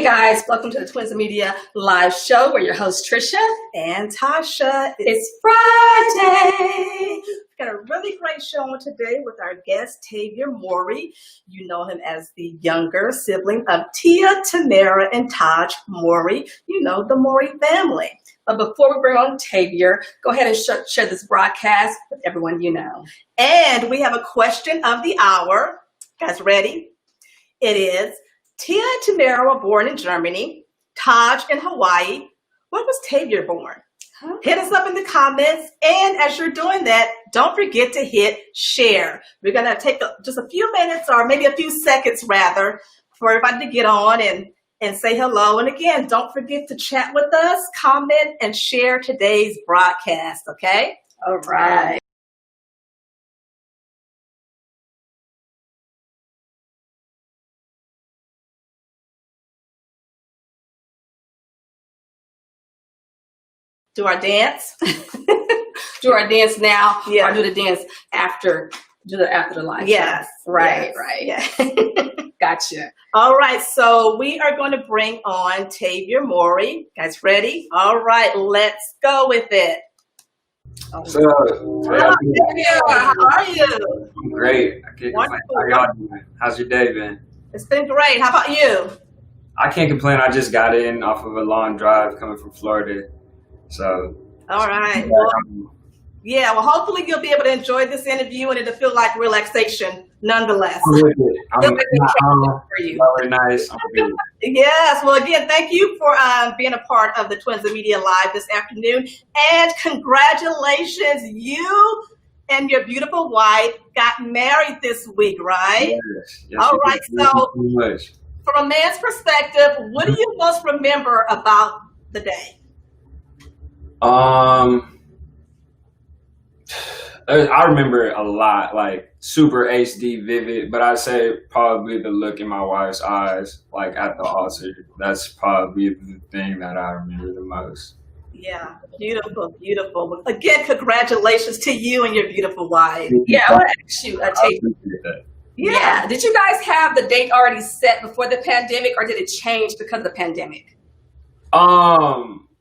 guys, welcome to the Twins Media live show. We're your hosts, Trisha and Tasha. It's Friday. We've got a really great show on today with our guest, Tavior Mowry. You know him as the younger sibling of Tia, Tamera, and Taj Mowry. You know, the Mowry family. But before we bring on Tavior, go ahead and share this broadcast with everyone you know. And we have a question of the hour. Guys, ready? It is, Tia and Tamera were born in Germany, Taj in Hawaii. When was Tavior born? Hit us up in the comments. And as you're doing that, don't forget to hit share. We're going to take just a few minutes, or maybe a few seconds rather, for everybody to get on and say hello. And again, don't forget to chat with us, comment, and share today's broadcast, okay? All right. Do our dance. Do our dance now, yeah. Or do the dance after the live yes. show. Right, yes. right. Yes. Gotcha. All right, so we are going to bring on Tavior Mowry. Guys, ready? All right, let's go with it. So, Tavior, how are you? I'm great. Wonderful. How y'all doing? How's your day been? It's been great. How about you? I can't complain. I just got in off of a long drive coming from Florida. So, all right. Well, hopefully you'll be able to enjoy this interview and it'll feel like relaxation nonetheless. I'm very nice. I'm good. Yes. Well, again, thank you for being a part of the Twins of Media Live this afternoon. And congratulations, you and your beautiful wife got married this week, right? Yes. All right. So from a man's perspective, what do you most remember about the day? I remember a lot, like super HD vivid, but I'd say probably the look in my wife's eyes, like at the altar. That's probably the thing that I remember the most. Yeah, beautiful, beautiful. Again, congratulations to you and your beautiful wife. Yeah, I want to ask you, Tavior. Yeah. Did you guys have the date already set before the pandemic, or did it change because of the pandemic?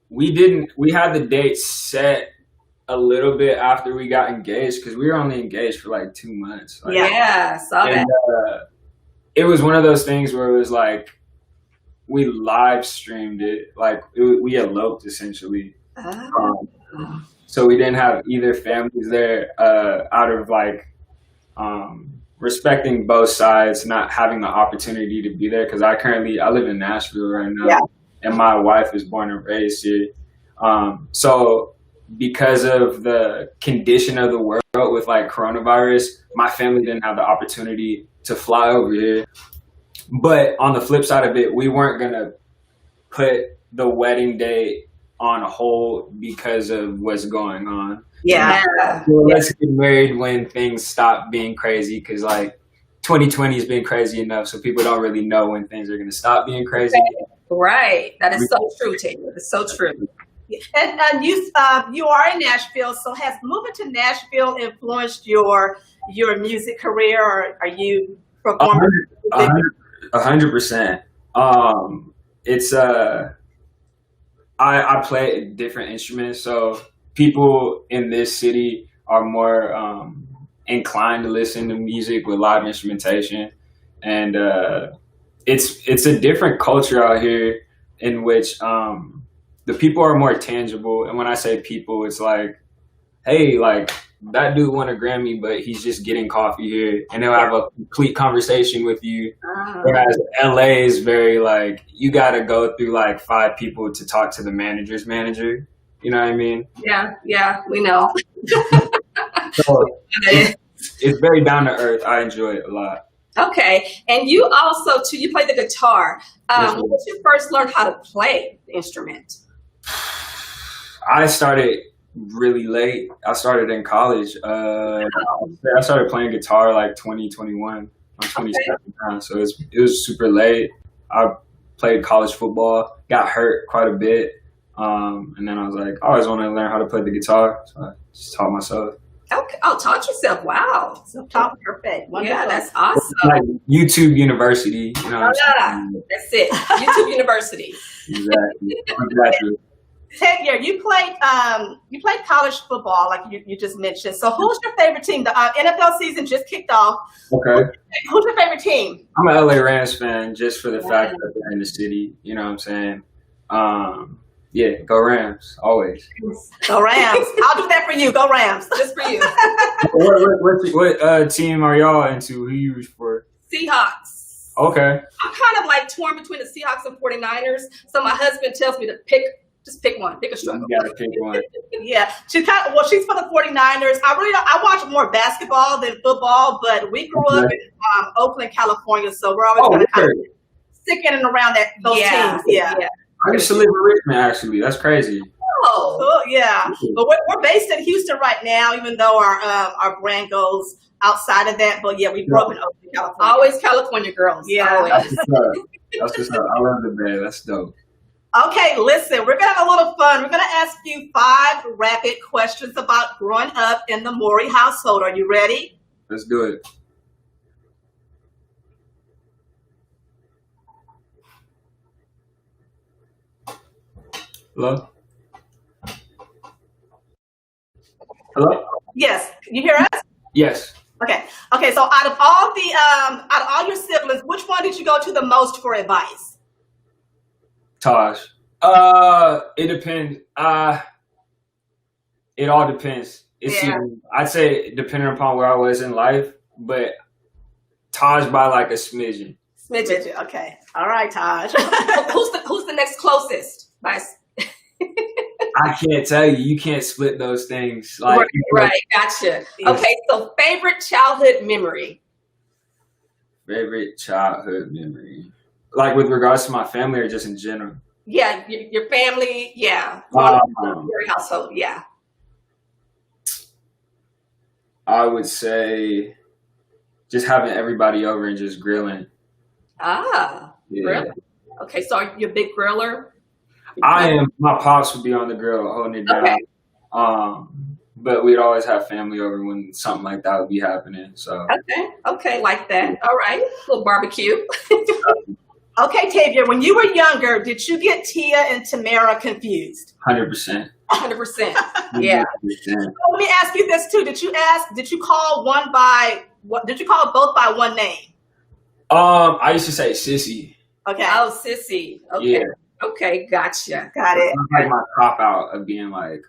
We didn't. We had the date set a little bit after we got engaged because we were only engaged for like 2 months. Like, yeah, saw that. It was one of those things where it was like we live streamed it, like we eloped essentially. So we didn't have either families there out of like respecting both sides, not having the opportunity to be there because I live in Nashville right now. Yeah. And my wife is born and raised here. So because of the condition of the world with like coronavirus, my family didn't have the opportunity to fly over here. But on the flip side of it, we weren't going to put the wedding date on hold because of what's going on. Yeah. So let's get married when things stop being crazy because like 2020 has been crazy enough, so people don't really know when things are going to stop being crazy. Right. That is so true, Tavior. It's so true. And you are in Nashville, so has moving to Nashville influenced your music career, or are you performing? 100%. It's I play different instruments, so people in this city are more inclined to listen to music with live instrumentation, and it's a different culture out here in which the people are more tangible. And when I say people, it's like, hey, like that dude won a Grammy, but he's just getting coffee here, and he'll have a complete conversation with you. Whereas LA is very like, you got to go through like 5 people to talk to the manager's manager. You know what I mean? Yeah, we know. So it's very down to earth. I enjoy it a lot. Okay, and you also too, you play the guitar. When did you first learn how to play the instrument? I started really late. I started in college. I started playing guitar like 2021. I'm 27 now, so it was super late. I played college football, got hurt quite a bit, and then I was like, I always want to learn how to play the guitar, so I just taught myself. Okay. Oh, taught yourself. Wow. Self-taught, perfect. Wonderful. Yeah, that's awesome. Like YouTube University, you know what I'm saying? That's it. YouTube University. Exactly. Tavior, you played college football, like you just mentioned. So, who's your favorite team? The NFL season just kicked off. Okay. Who's your favorite team? I'm an LA Rams fan just for the fact that they're in the city. You know what I'm saying? Yeah, go Rams, always. Go Rams. I'll do that for you. Go Rams. Just for you. What team are y'all into? Who you root for? Seahawks. Okay. I'm kind of like torn between the Seahawks and 49ers. So my husband tells me to just pick one. Pick a struggle. You gotta pick one. Yeah, she's for the 49ers. I watch more basketball than football, but we grew up in Oakland, California, so we're always going to kind of stick in and around those teams. Yeah. I used to live in Richmond, actually. That's crazy. Oh, cool. Yeah. But we're based in Houston right now, even though our brand goes outside of that. But yeah, we grew up in Oakland, California. Always California girls. Yeah. Always. That's what's up. I love the band. That's dope. Okay, listen, we're going to have a little fun. We're going to ask you 5 rapid questions about growing up in the Mowry household. Are you ready? Let's do it. Hello? Hello? Yes. Can you hear us? Yes. Okay. So out of all your siblings, which one did you go to the most for advice? Taj. It depends. It all depends. I'd say depending upon where I was in life, but Taj by like a smidgen. Smidgen. Okay. All right, Taj. Who's the next closest? I can't tell you. You can't split those things. Like right. Gotcha. Yeah. Okay. So favorite childhood memory. Favorite childhood memory, like with regards to my family or just in general. Yeah, your family. Yeah. Your household. Yeah. I would say just having everybody over and just grilling. Yeah. Really? Okay, so you're a big griller? I am. My pops would be on the grill holding it down. Okay. But we'd always have family over when something like that would be happening. So Okay, like that. All right, a little barbecue. Okay, Tavior, when you were younger, did you get Tia and Tamera confused? 100%. 100%. Yeah. 100%. Let me ask you this too. Did you call both by one name? I used to say sissy. Okay. Oh, sissy. Okay. Yeah. Okay, gotcha. Got it. Like my cop out of being like,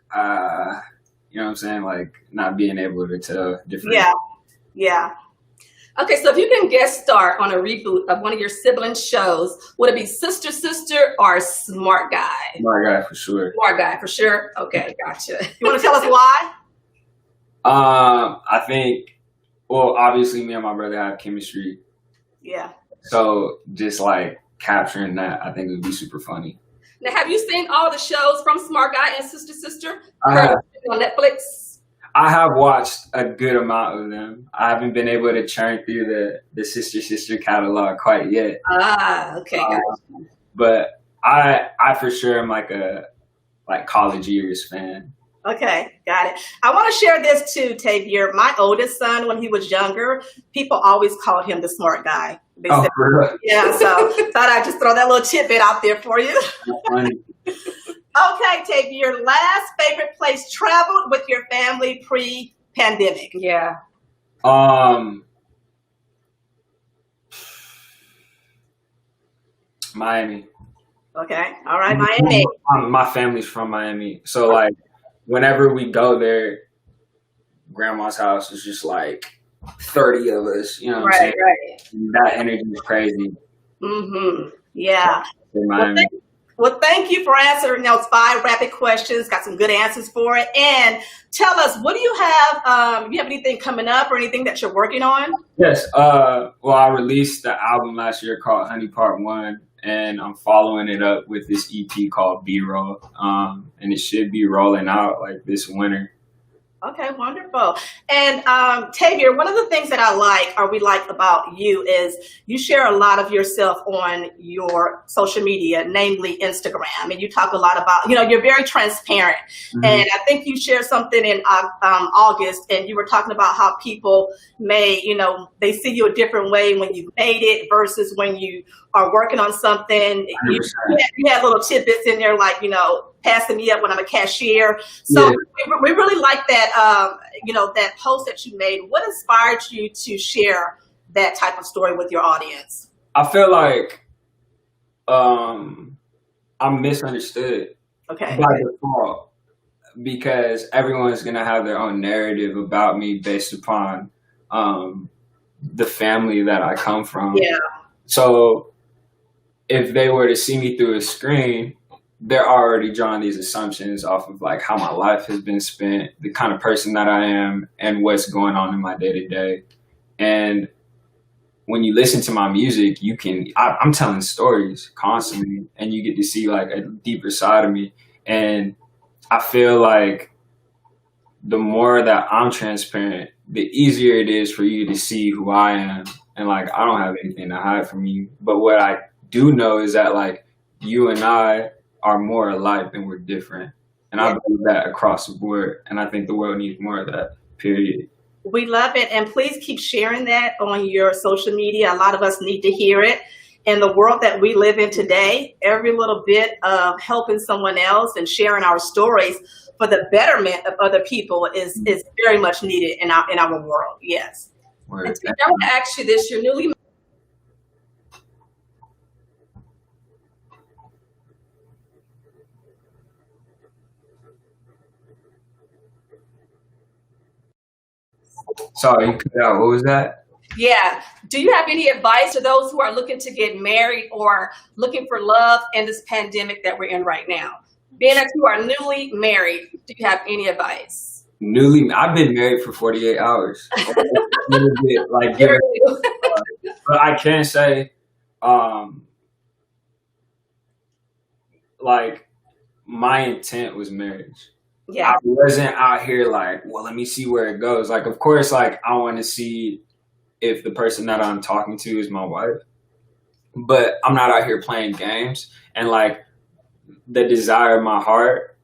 you know what I'm saying? Like not being able to tell different. Yeah. Okay, so if you can guest star on a reboot of one of your sibling shows, would it be Sister or Smart Guy? Smart Guy for sure. Smart Guy for sure. Okay, gotcha. You want to tell us why? I think, well, obviously me and my brother have chemistry. Yeah. So just like capturing that, I think it would be super funny. Now, have you seen all the shows from Smart Guy and Sister? On Netflix? I have watched a good amount of them. I haven't been able to churn through the Sister catalog quite yet. Okay. But I for sure am like a college years fan. Okay, got it. I want to share this too, Tavior. My oldest son, when he was younger, people always called him the Smart Guy. For real? Yeah, so thought I'd just throw that little tidbit out there for you. Funny. Okay, Tavior, last favorite place traveled with your family pre-pandemic? Yeah. Miami. Okay, all right, Miami. My family's from Miami, so like whenever we go there, grandma's house is just like 30 of us. You know what I'm saying? Right. That energy is crazy. Mm-hmm. Yeah. Miami. Well, thank you for answering those 5 rapid questions. Got some good answers for it. And tell us, what do you have? Do you have anything coming up or anything that you're working on? Yes. Well, I released the album last year called Honey Part 1, and I'm following it up with this EP called B-Roll. And it should be rolling out like this winter. Okay, wonderful. And Tavior, one of the things that we like about you is you share a lot of yourself on your social media, namely Instagram. And you talk a lot about, you're very transparent. Mhm. And I think you shared something in August, and you were talking about how people may, they see you a different way when you've made it versus when you are working on something. You had little tidbits in there like, passing me up when I'm a cashier. So Yeah. we really like that, that post that you made. What inspired you to share that type of story with your audience? I feel like I'm misunderstood Okay. by default because everyone's gonna have their own narrative about me based upon the family that I come from. Yeah. So if they were to see me through a screen, they're already drawing these assumptions off of like how my life has been spent, the kind of person that I am, and what's going on in my day to day. And when you listen to my music, I'm telling stories constantly, and you get to see like a deeper side of me. And I feel like the more that I'm transparent, the easier it is for you to see who I am. And like, I don't have anything to hide from you. But what I do know is that like you and I are more alike than we're different. And I believe that across the board. And I think the world needs more of that, period. We love it. And please keep sharing that on your social media. A lot of us need to hear it. In the world that we live in today, every little bit of helping someone else and sharing our stories for the betterment of other people is very much needed in our world. Yes. And I want to ask you this: you're newly. Sorry, you cut out. What was that? Yeah. Do you have any advice to those who are looking to get married or looking for love in this pandemic that we're in right now? Being that you are newly married, do you have any advice? I've been married for 48 hours. But I can say, like, my intent was marriage. Yeah. I wasn't out here like, well, let me see where it goes. Like, of course, like, I want to see if the person that I'm talking to is my wife. But I'm not out here playing games. And, like, the desire of my heart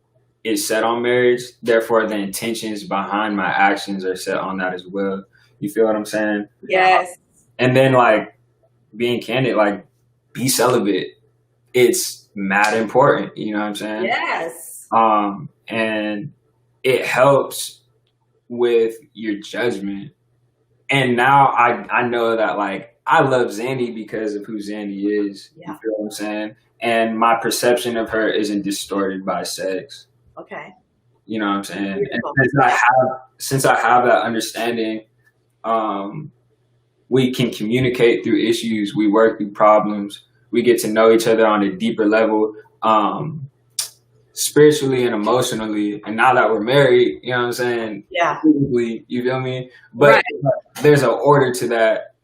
is set on marriage. Therefore, the intentions behind my actions are set on that as well. You feel what I'm saying? Yes. And then, like, being candid, like, be celibate. It's mad important. You know what I'm saying? Yes. And it helps with your judgment. And now I know that, like, I love Zandy because of who Zandy is. Yeah. You feel what I'm saying? And my perception of her isn't distorted by sex. Okay. You know what I'm saying? Beautiful. And since I have that understanding, we can communicate through issues. We work through problems. We get to know each other on a deeper level, spiritually and emotionally. And now that we're married, you know what I'm saying? Yeah. Physically, you feel me? But there's an order to that.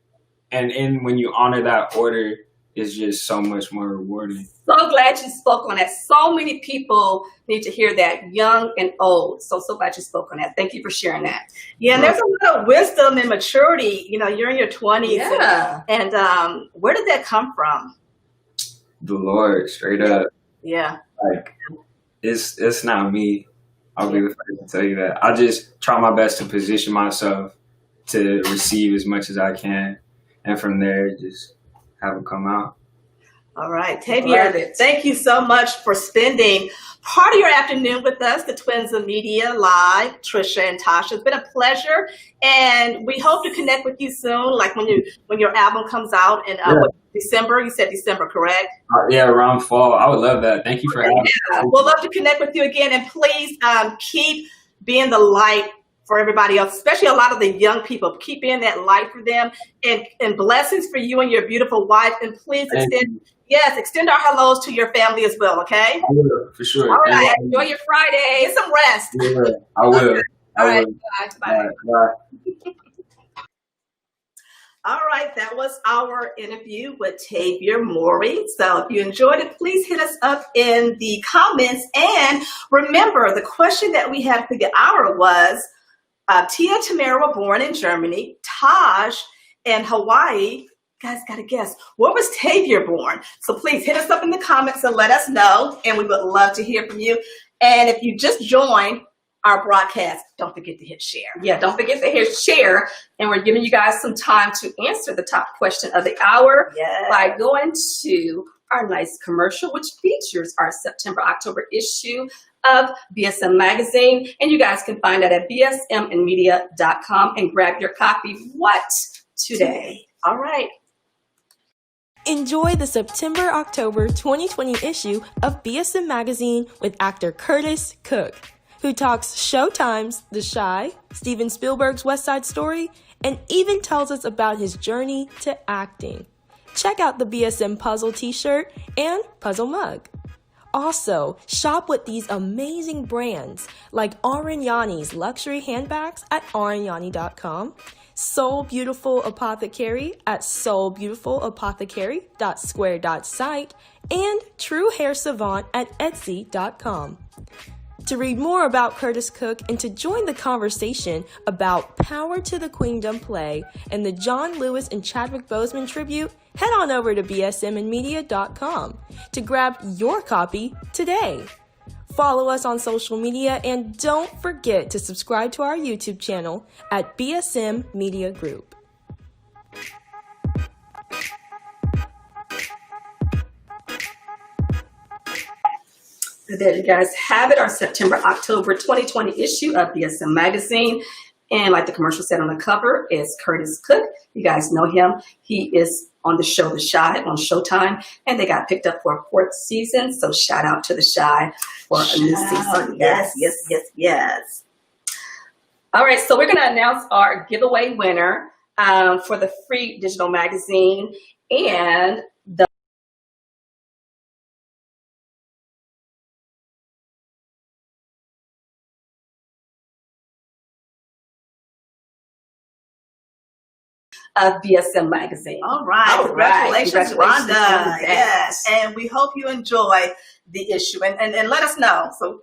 And when you honor that order, it's just so much more rewarding. So glad you spoke on that. So many people need to hear that, young and old. So glad you spoke on that. Thank you for sharing that. Yeah, and there's a lot of wisdom and maturity. You know, you're in your 20s. Yeah. And where did that come from? The Lord, straight up. Yeah. Like, it's not me. I'll be the first to tell you that. I just try my best to position myself to receive as much as I can. And from there, just have it come out. All right, Tavior, thank you so much for spending part of your afternoon with us, the Twins of Media Live, Trisha and Tasha. It's been a pleasure, and we hope to connect with you soon, like when your album comes out in December. You said December, correct? Yeah, around fall. I would love that. Thank you for having me. We'll love to connect with you again, and please keep being the light for everybody else, especially a lot of the young people. Keep being that light for them, and blessings for you and your beautiful wife. And please extend our hellos to your family as well, okay? I will, for sure. All right, enjoy your Friday. Get some rest. Yeah, I will. All right, bye. Bye. All right, that was our interview with Tavior Mowry. So if you enjoyed it, please hit us up in the comments. And remember, the question that we had for the hour was, Tia and Tamera were born in Germany. Taj in Hawaii. Guys, gotta guess, where was Tavior born? So please hit us up in the comments and let us know, and we would love to hear from you. And if you just joined our broadcast, don't forget to hit share. Yeah, don't forget to hit share. And we're giving you guys some time to answer the top question of the hour by going to our nice commercial, which features our September-October issue of BSM Magazine. And you guys can find that at bsmandmedia.com and grab your copy. What? Today. All right. Enjoy the September-October 2020 issue of BSM Magazine with actor Curtis Cook, who talks Showtime's The Chi, Steven Spielberg's West Side Story, and even tells us about his journey to acting. Check out the BSM Puzzle t-shirt and puzzle mug. Also, shop with these amazing brands like Arignani's luxury handbags at arignani.com, Soul Beautiful Apothecary at soulbeautifulopothecary.square.site, and True Hair Savant at etsy.com. To read more about Curtis Cook and to join the conversation about Power to the Queendom play and the John Lewis and Chadwick Boseman tribute, head on over to bsmandmedia.com to grab your copy today. Follow us on social media and don't forget to subscribe to our YouTube channel at BSM Media Group. There you guys have it, our September-October 2020 issue of BSM Magazine. And like the commercial said on the cover is Curtis Cook. You guys know him. He is on the show The Chi on Showtime, and they got picked up for a 4th season. So shout out to The Chi for a new season. Yes. All right, so we're going to announce our giveaway winner for the free digital magazine and the of BSM Magazine. All right. Congratulations, Rhonda. Yes. And we hope you enjoy the issue. And let us know. So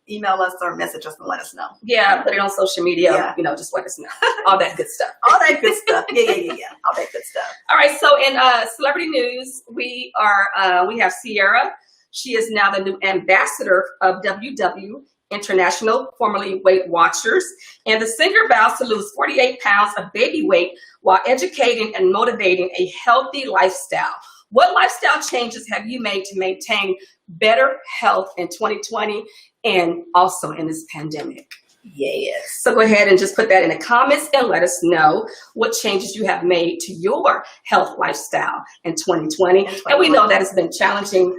email us or message us and let us know. Yeah, put it on social media. Yeah. You know, just let us know. All that good stuff. All that good stuff. Yeah. All that good stuff. All right. So in celebrity news, we have Sierra. She is now the new ambassador of WW International, formerly Weight Watchers, and the singer vows to lose 48 pounds of baby weight while educating and motivating a healthy lifestyle. What lifestyle changes have you made to maintain better health in 2020 and also in this pandemic? Yes. So go ahead and just put that in the comments and let us know what changes you have made to your health lifestyle in 2020. And we know that it's been challenging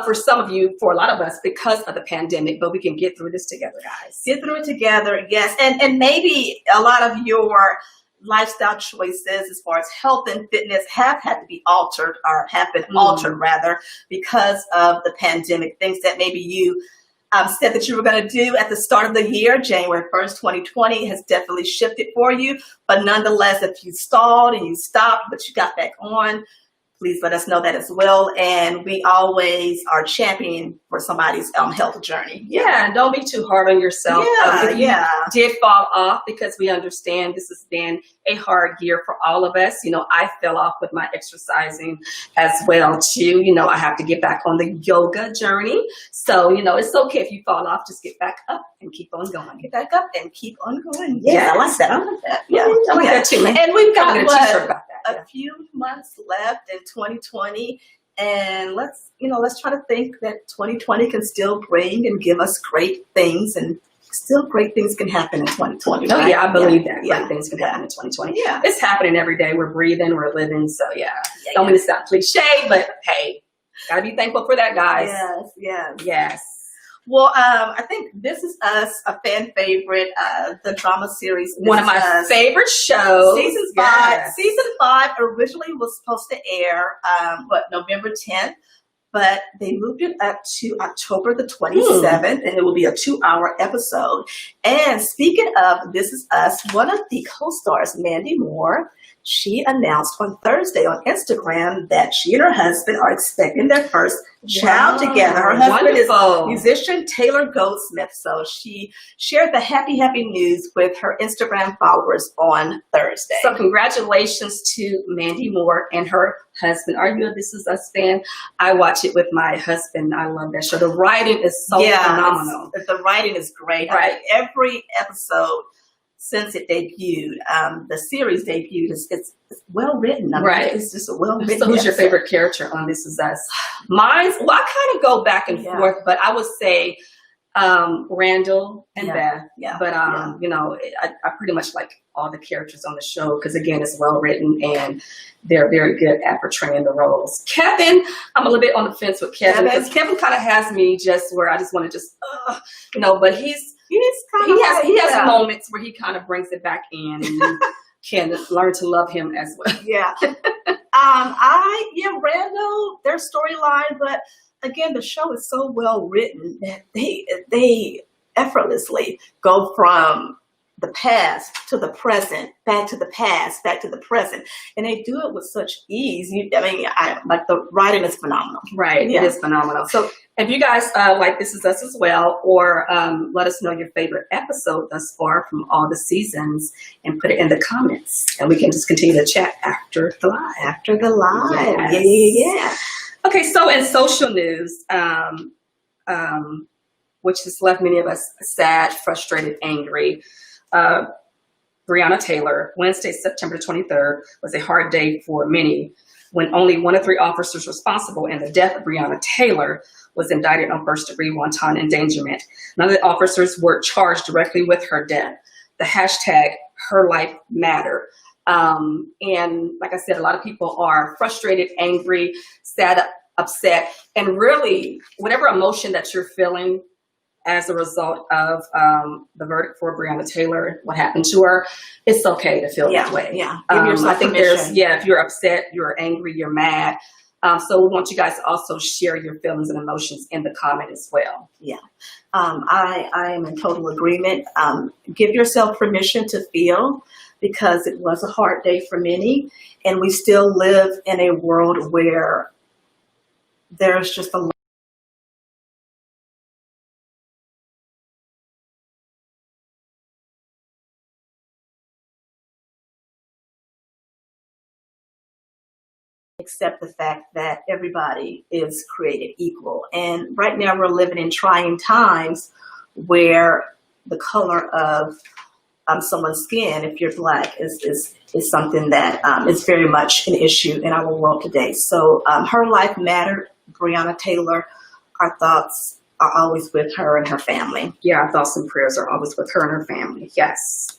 for some of you, for a lot of us, because of the pandemic, but we can get through this together, guys. Get through it together, yes. And maybe a lot of your lifestyle choices as far as health and fitness have had to be altered, or have been altered rather, because of the pandemic. Things that maybe you said that you were going to do at the start of the year, January 1st, 2020, has definitely shifted for you. But nonetheless, if you stalled and you stopped, but you got back on, please let us know that as well. And we always are championing for somebody's health journey. Yeah, and don't be too hard on yourself. If you did fall off, because we understand this has been a hard year for all of us. You know, I fell off with my exercising as well too. You know, I have to get back on the yoga journey. So, you know, it's okay if you fall off, just get back up and keep on going. Get back up and keep on going. Yeah, I like that. I like that. Yeah, I like that too. And we've got a few months left in 2020, and let's try to think that 2020 can still bring and give us great things, and still great things can happen in 2020. Oh, right? Yeah, I believe that. Great things can happen in 2020. Yeah, it's happening every day. We're breathing, we're living. So don't mean to sound cliche, but hey, gotta be thankful for that, guys. Yes. Well, I think This Is Us, a fan favorite, the drama series. One of my favorite shows. Season 5. Season 5 originally was supposed to air, November 10th, but they moved it up to October the 27th, and it will be a 2-hour episode. And speaking of This Is Us, one of the co-stars, Mandy Moore, she announced on Thursday on Instagram that she and her husband are expecting their first child together. Her husband is musician Taylor Goldsmith. So she shared the happy news with her Instagram followers on Thursday. So congratulations to Mandy Moore and her husband. Are you a This Is Us fan? I watch it with my husband. I love that show. The writing is so phenomenal. The writing is great. Right. I mean, every episode since it debuted, the series debuted, it's well written. I mean, Right. It's just a well written. So who's your favorite character on This Is Us? Mine's, well, I kind of go back and forth, but I would say Randall and Beth. Yeah. But, you know, I pretty much like all the characters on the show because, again, it's well written and they're very good at portraying the roles. Kevin, I'm a little bit on the fence with Kevin because Kevin kind of has me just where I just want to just, you know, but he has moments where he kind of brings it back in and you can learn to love him as well. Yeah. Randall, their storyline, but again, the show is so well written that they effortlessly go from the past to the present, back to the past, back to the present, and they do it with such ease. Like the writing is phenomenal. Right, it is phenomenal. So if you guys like This Is Us as well, or let us know your favorite episode thus far from all the seasons and put it in the comments, and we can just continue to chat after the live. After the live, Yes. yeah. Okay, so in social news, which has left many of us sad, frustrated, angry. Breonna Taylor, Wednesday, September 23rd, was a hard day for many when only one of three officers responsible in the death of Breonna Taylor was indicted on first-degree wanton endangerment. None of the officers were charged directly with her death. The hashtag Her Life Matter. And like I said, a lot of people are frustrated, angry, sad, upset, and really whatever emotion that you're feeling as a result of the verdict for Breonna Taylor, what happened to her, it's okay to feel that way. Yeah, give yourself I think permission. if you're upset, you're angry, you're mad. So we want you guys to also share your feelings and emotions in the comment as well. Yeah, I am in total agreement. Give yourself permission to feel because it was a hard day for many, and we still live in a world where there's just a lot accept the fact that everybody is created equal. And right now we're living in trying times where the color of someone's skin, if you're Black, is something that is very much an issue in our world today. So her life mattered. Breonna Taylor, our thoughts are always with her and her family. Yeah, our thoughts and prayers are always with her and her family. Yes.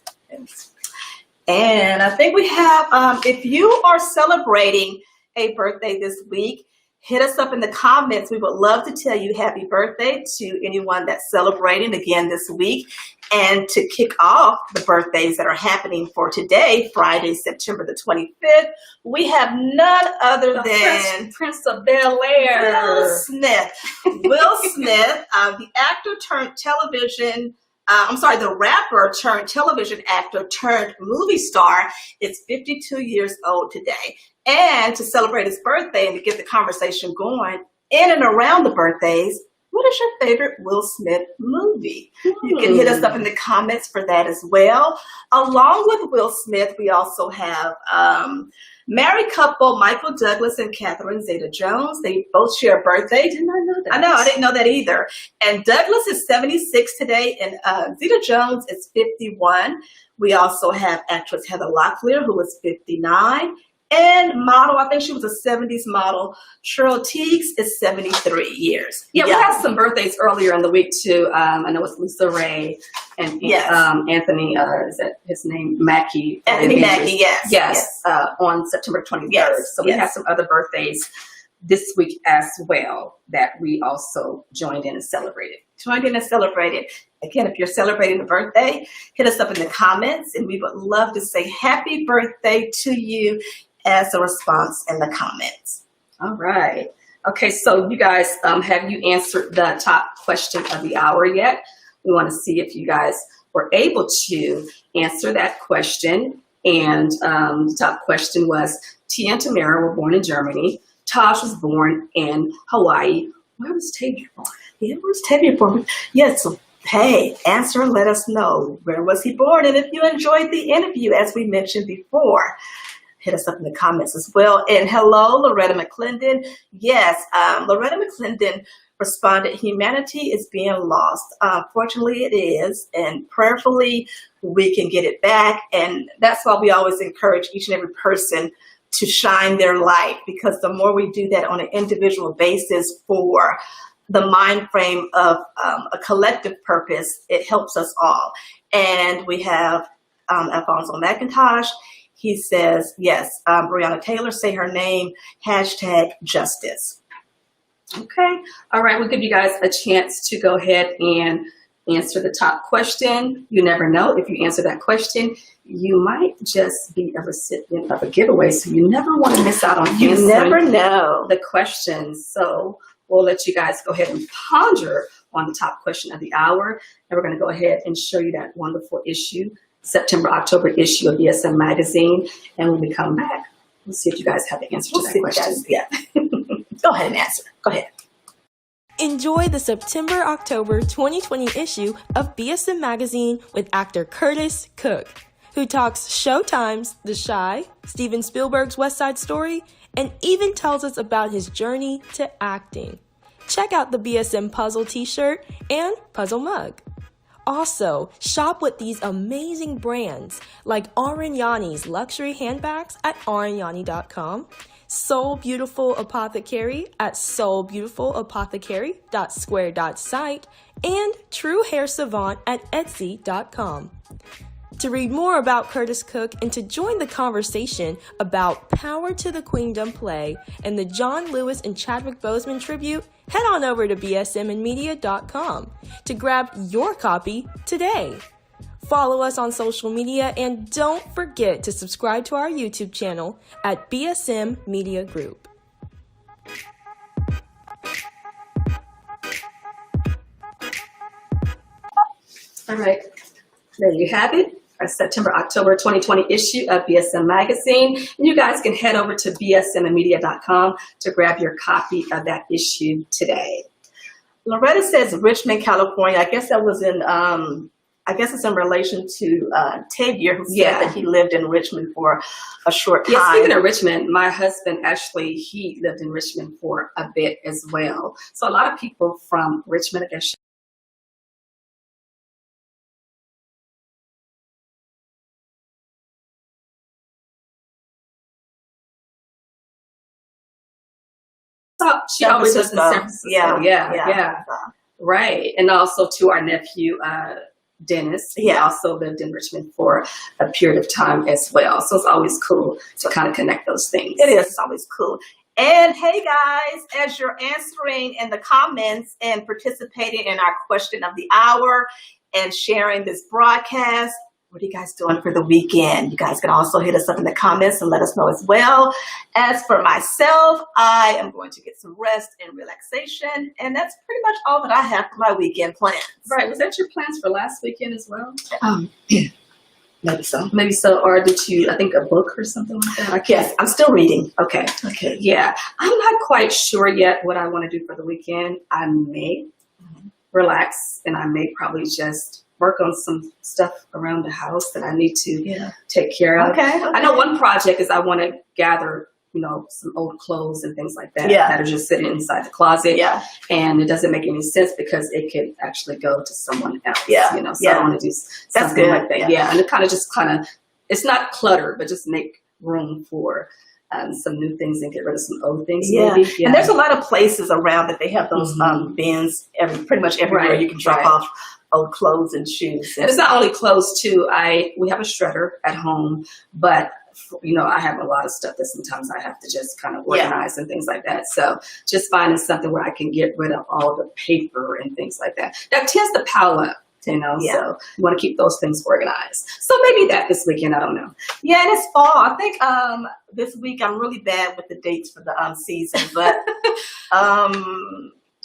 And I think we have, if you are celebrating a birthday this week, hit us up in the comments. We would love to tell you happy birthday to anyone that's celebrating again this week. And to kick off the birthdays that are happening for today, Friday, September the 25th, we have none other than Prince of Bel-Air. Will Smith. Will Smith, the actor turned television the rapper turned television actor turned movie star is 52 years old today. And to celebrate his birthday and to get the conversation going in and around the birthdays, what is your favorite Will Smith movie? You can hit us up in the comments for that as well. Along with Will Smith, we also have married couple Michael Douglas and Catherine Zeta-Jones. They both share a birthday. Did not know that. I know, I didn't know that either. And Douglas is 76 today, and Zeta-Jones is 51. We also have actress Heather Locklear, who is 59. And model, I think she was a 70s model, Cheryl Teagues is 73 years. Yeah, we had some birthdays earlier in the week too. I know it's Lisa Ray and Anthony, is that his name? Mackie. Anthony Mackie, yes. On September 23rd. So we had some other birthdays this week as well that we also joined in and celebrated. Again, if you're celebrating a birthday, hit us up in the comments and we would love to say happy birthday to you as a response in the comments. All right. Okay, so you guys, have you answered the top question of the hour yet? We want to see if you guys were able to answer that question And the top question was, Tia and Tamera were born in Germany. Taj was born in Hawaii. Where was Tavior born? Yeah, where was Tavior born? Yes, so hey, answer and let us know. Where was he born? And if you enjoyed the interview, as we mentioned before, hit us up in the comments as well. And hello, Loretta McClendon. Yes, Loretta McClendon responded, humanity is being lost. Fortunately, it is. And prayerfully, we can get it back. And that's why we always encourage each and every person to shine their light, because the more we do that on an individual basis for the mind frame of a collective purpose, it helps us all. And we have Alfonso McIntosh. He says, yes, Breonna Taylor, say her name, #justice. Okay. All right. We'll give you guys a chance to go ahead and answer the top question. You never know. If you answer that question, you might just be a recipient of a giveaway. So you never want to miss out on answering You never know the questions. So we'll let you guys go ahead and ponder on the top question of the hour. And we're going to go ahead and show you that wonderful issue, September-October issue of BSM Magazine. And when we come back, we'll see if you guys have the answer to that question. Yeah. Go ahead and answer. Go ahead. Enjoy the September-October 2020 issue of BSM Magazine with actor Curtis Cook, who talks Showtime's The Chi, Steven Spielberg's West Side Story, and even tells us about his journey to acting. Check out the BSM Puzzle t-shirt and puzzle mug. Also, shop with these amazing brands like Arignani's luxury handbags at arignani.com, Soul Beautiful Apothecary at soulbeautifulopothecary.square.site, and True Hair Savant at etsy.com. To read more about Curtis Cook and to join the conversation about Power to the Queendom play and the John Lewis and Chadwick Boseman tribute, head on over to bsmandmedia.com to grab your copy today. Follow us on social media and don't forget to subscribe to our YouTube channel at BSM Media Group. All right. There you have it. Our September-October 2020 issue of BSM Magazine. And you guys can head over to bsmandmedia.com to grab your copy of that issue today. Loretta says Richmond, California. I guess that was in, I guess it's in relation to Tavior, who said that he lived in Richmond for a short time. Yeah, speaking of Richmond, my husband actually, he lived in Richmond for a bit as well. So a lot of people from Richmond, I guess, she always lives in San Francisco. Yeah. Right. And also to our nephew, Dennis. He also lived in Richmond for a period of time as well. So it's always cool to kind of connect those things. It is. It's always cool. And hey guys, as you're answering in the comments and participating in our question of the hour and sharing this broadcast, what are you guys doing for the weekend? You guys can also hit us up in the comments and let us know as well. As for myself, I am going to get some rest and relaxation. And that's pretty much all that I have for my weekend plans. Right. Was that your plans for last weekend as well? Maybe so. Maybe so. Or did you, I think, a book or something like that? Yes, I'm still reading. Okay. Yeah. I'm not quite sure yet what I want to do for the weekend. I may relax and I may probably just work on some stuff around the house that I need to take care of. Okay. I know one project is I want to gather, some old clothes and things like that that are just sitting inside the closet. Yeah. And it doesn't make any sense because it could actually go to someone else. Yeah. So I want to do something like that. Yeah. And it kind of it's not clutter, but just make room for some new things and get rid of some old things. Maybe. Yeah. And there's a lot of places around that they have those bins pretty much everywhere you can drop off old clothes and shoes. And it's not only clothes too. We have a shredder at home, but I have a lot of stuff that sometimes I have to just kind of organize and things like that. So just finding something where I can get rid of all the paper and things like that. That tends to pile up, so you want to keep those things organized. So maybe that this weekend, I don't know. Yeah, and it's fall. I think this week I'm really bad with the dates for the season, but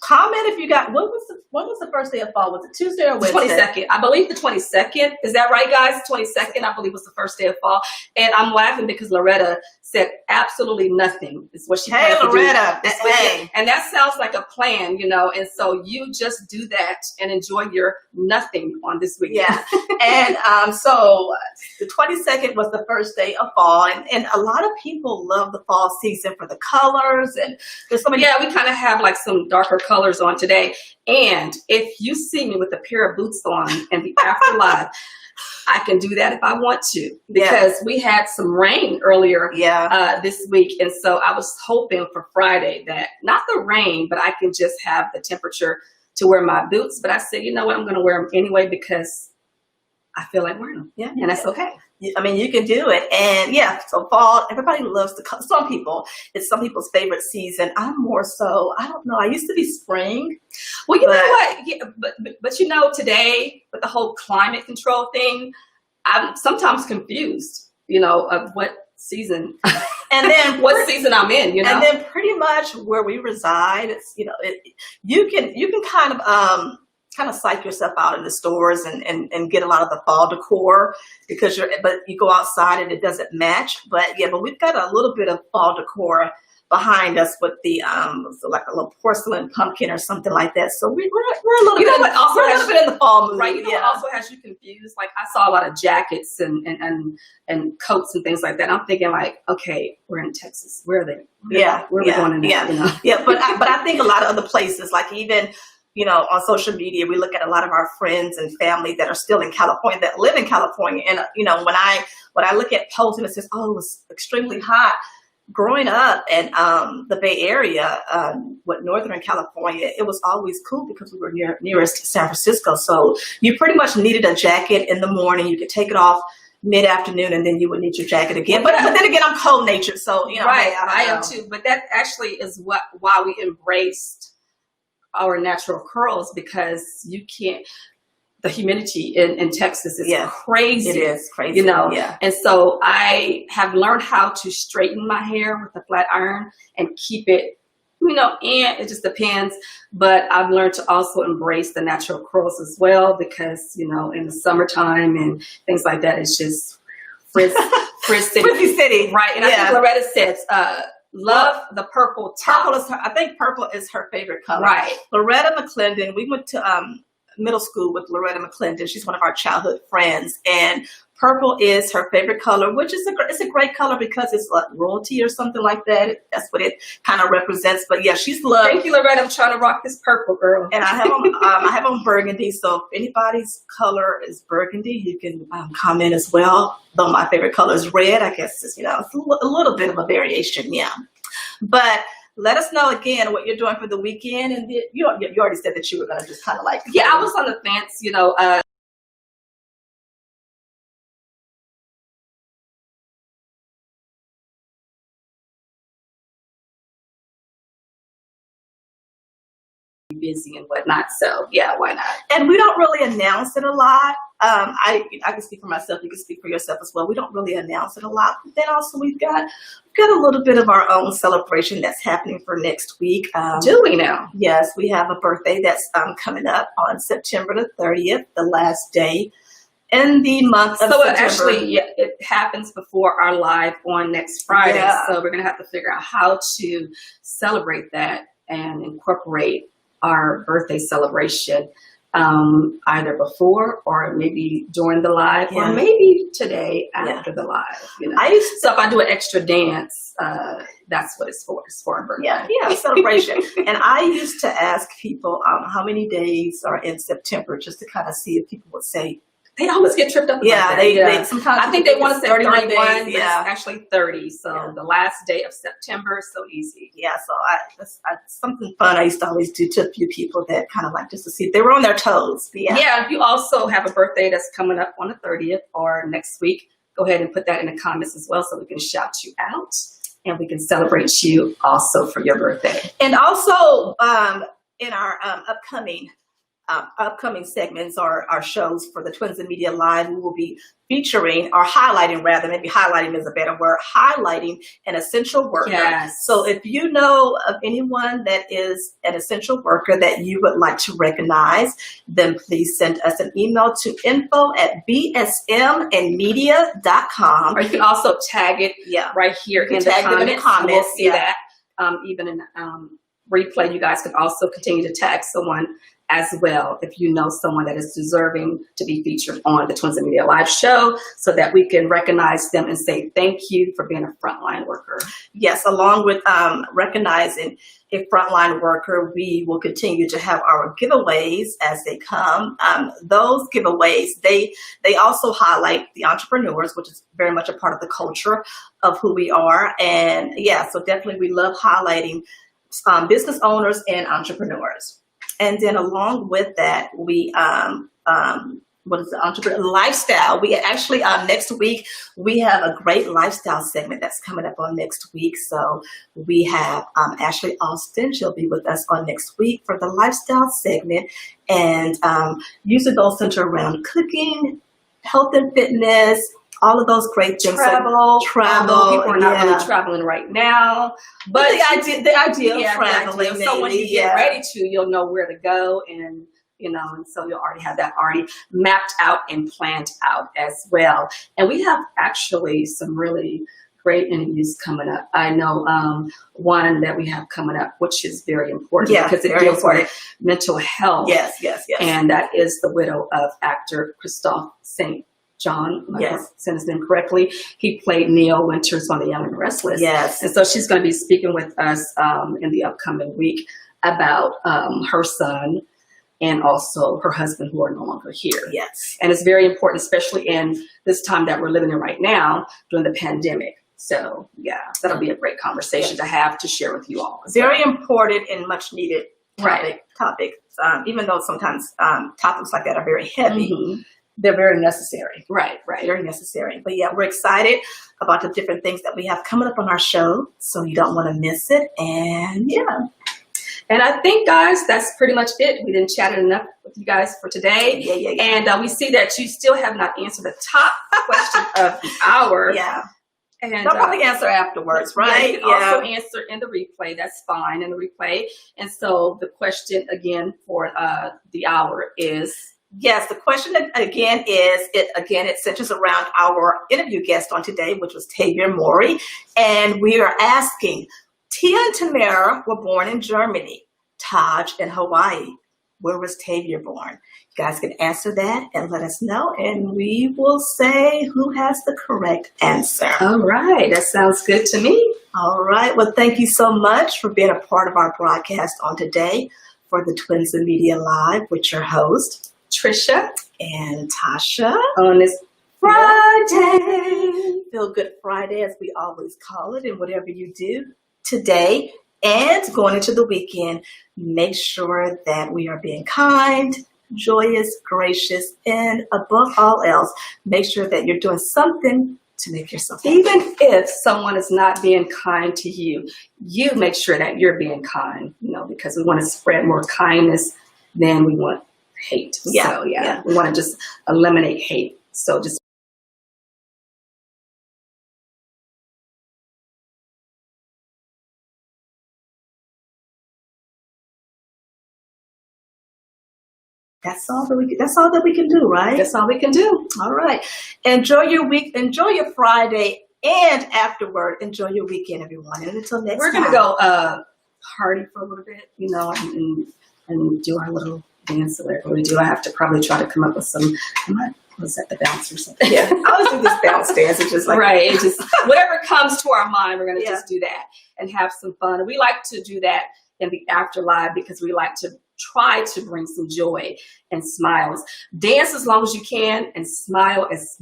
comment if you got, when was the first day of fall? Was it Tuesday or Wednesday? 22nd. I believe the 22nd. Is that right, guys? 22nd, I believe, was the first day of fall. And I'm laughing because Loretta said absolutely nothing is what she plans to do. Hey, Loretta. This weekend. And that sounds like a plan, you know, and so you just do that and enjoy your nothing on this weekend. Yeah. And so the 22nd was the first day of fall, and a lot of people love the fall season for the colors, and there's so many. Yeah, we kind of have like some darker colors on today. And if you see me with a pair of boots on in the afterlife, I can do that if I want to, because we had some rain earlier this week. And so I was hoping for Friday that not the rain, but I can just have the temperature to wear my boots. But I said, you know what, I'm going to wear them anyway because I feel like wearing them. Yeah. And that's okay. I mean, you can do it. And so fall, everybody loves the color. Some people, it's some people's favorite season. I'm more so, I don't know. I used to be spring. Well, you know what? Yeah, but you know, today with the whole climate control thing, I'm sometimes confused, you know, of what season and then what season I'm in, you know. And then pretty much where we reside, it's, you know, you can kind of psych yourself out in the stores and get a lot of the fall decor because but you go outside and it doesn't match. But we've got a little bit of fall decor behind us with the so like a little porcelain pumpkin or something like that. So we're a little bit, we're a little bit in the fall mood. Right. You know what also has you confused? Like I saw a lot of jackets and coats and things like that. I'm thinking like, okay, we're in Texas. Where are they? Where are we going in there? You know? But I think a lot of other places, like even, you know, on social media, we look at a lot of our friends and family that are still in California, that live in California. And, you know, when I look at posts and it says, oh, it was extremely hot. Growing up in the Bay Area, Northern California, it was always cool because we were nearest San Francisco. So you pretty much needed a jacket in the morning. You could take it off mid-afternoon and then you would need your jacket again. But then again, I'm cold-natured. So, you know. Right, I am too. But that actually is why we embraced our natural curls, because you can't, the humidity in Texas is crazy. It is crazy, you know. Yeah. And so I have learned how to straighten my hair with a flat iron and keep it, you know, and it just depends. But I've learned to also embrace the natural curls as well, because, you know, in the summertime and things like that, it's just frizzy city. Right. And I think Loretta says, love the purple top. I think purple is her favorite color. Right. Loretta McClendon, we went to middle school with Loretta McClendon. She's one of our childhood friends. And purple is her favorite color, which is it's a great color because it's like royalty or something like that. That's what it kind of represents. But yeah, she's loved. Thank you, Loretta. I'm trying to rock this purple, girl. And I have on burgundy. So if anybody's color is burgundy, you can comment as well. Though my favorite color is red. I guess it's, you know, it's a little bit of a variation. Yeah. But let us know again what you're doing for the weekend. And you already said that you were going to just kind of like. Yeah, I was on the fence, you know. Busy and whatnot, so yeah, why not? And we don't really announce it a lot. I can speak for myself. You can speak for yourself as well. We don't really announce it a lot. But then also we've got a little bit of our own celebration that's happening for next week. Do we now? Yes, we have a birthday that's coming up on September the 30th, the last day in the month of September. So it happens before our live on next Friday. Yeah. So we're gonna have to figure out how to celebrate that and incorporate our birthday celebration either before or maybe during the live or maybe today after the live. You know? So if I do an extra dance, that's what it's for. It's for a birthday. Yeah, celebration. And I used to ask people how many days are in September just to kind of see if people would say. They always get tripped up about that. They sometimes I think they want to say 31, but it's actually 30. So the last day of September, so easy. Yeah, so that's something fun I used to always do to a few people that kind of like just to see if they were on their toes. Yeah, if you also have a birthday that's coming up on the 30th or next week, go ahead and put that in the comments as well so we can shout you out and we can celebrate you also for your birthday. And also in our upcoming upcoming segments or our shows for the Twins in Media Live, we will be featuring or highlighting, rather, maybe highlighting is a better word, highlighting an essential worker. Yes. So if you know of anyone that is an essential worker that you would like to recognize, then please send us an email to info@bsmandmedia.com. Or you can also tag it right here in the tag them in the comments. We'll see that. Even in replay, you guys can also continue to tag someone as well if you know someone that is deserving to be featured on the Twins in Media Live show, so that we can recognize them and say thank you for being a frontline worker. Yes, along with recognizing a frontline worker, we will continue to have our giveaways as they come. Those giveaways, they also highlight the entrepreneurs, which is very much a part of the culture of who we are. And yeah, so definitely we love highlighting business owners and entrepreneurs. And then along with that, we, what is the entrepreneur lifestyle? We actually, next week, we have a great lifestyle segment that's coming up on next week. So we have Ashley Austin. She'll be with us on next week for the lifestyle segment. And usually those center around cooking, health and fitness, all of those great things. Travel. People are not really yeah. traveling right now, but the idea of traveling. So when you get ready to, you'll know where to go, and and so you'll already have that already mapped out and planned out as well. And we have actually some really great interviews coming up. I know one that we have coming up, which is very important because it deals with mental health. Yes. And that is the widow of actor Christophe St. John, if I said his name correctly. He played Neil Winters on The Young and Restless. Yes. And so she's going to be speaking with us in the upcoming week about her son and also her husband, who are no longer here. Yes. And it's very important, especially in this time that we're living in right now during the pandemic. So yeah, that'll be a great conversation to have to share with you all. Very important and much needed topic. Even though sometimes topics like that are very heavy. Mm-hmm. They're very necessary. Right. Very necessary. But yeah, we're excited about the different things that we have coming up on our show. So you don't want to miss it. And yeah. And I think, guys, that's pretty much it. We didn't chat enough with you guys for today. Yeah. And we see that you still have not answered the top question of the hour. Yeah. And I'll probably answer afterwards, right? Yeah, you can also answer in the replay. That's fine, in the replay. And so the question again for the hour is... Yes, the question again it centers around our interview guest on today, which was Tavior Mowry. And we are asking, Tia and Tamera were born in Germany, Taj in Hawaii. Where was Tavior born? You guys can answer that and let us know, and we will say who has the correct answer. All right, that sounds good to me. All right, well, thank you so much for being a part of our broadcast on today for the Twins in Media Live with your host, Trisha and Tasha, on this Friday. Feel Good Friday, as we always call it, and whatever you do today and going into the weekend, make sure that we are being kind, joyous, gracious, and above all else, make sure that you're doing something to make yourself happy. Even if someone is not being kind to you, you make sure that you're being kind, because we want to spread more kindness than we want hate. Yeah. So we want to just eliminate hate. So just That's all that we can do, right? That's all we can do. All right. Enjoy your week. Enjoy your Friday, and afterward, enjoy your weekend, everyone. And until next time, we're gonna go party for a little bit, and do our little dance or whatever we do. I have to probably try to come up with some. Was that the bounce or something? Yeah, I always do this bounce dance. It's just like it just whatever comes to our mind, we're gonna just do that and have some fun. And we like to do that in the afterlife because we like to try to bring some joy and smiles. Dance as long as you can and smile as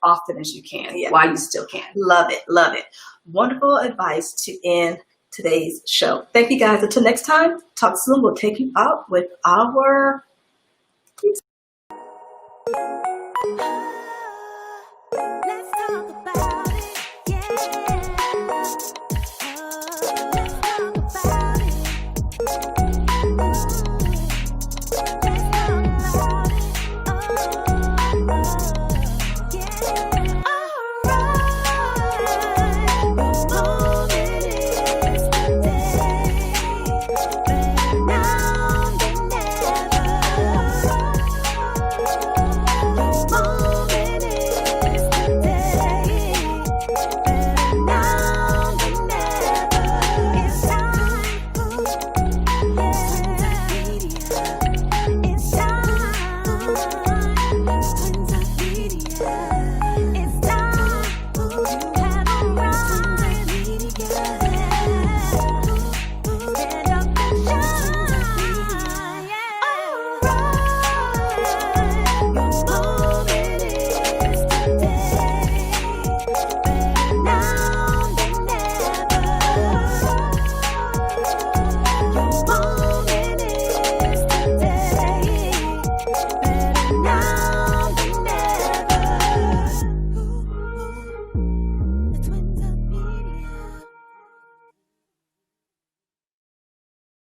often as you can while you still can. Love it. Wonderful advice to end today's show. Thank you guys. Until next time, talk soon. We'll take you out with our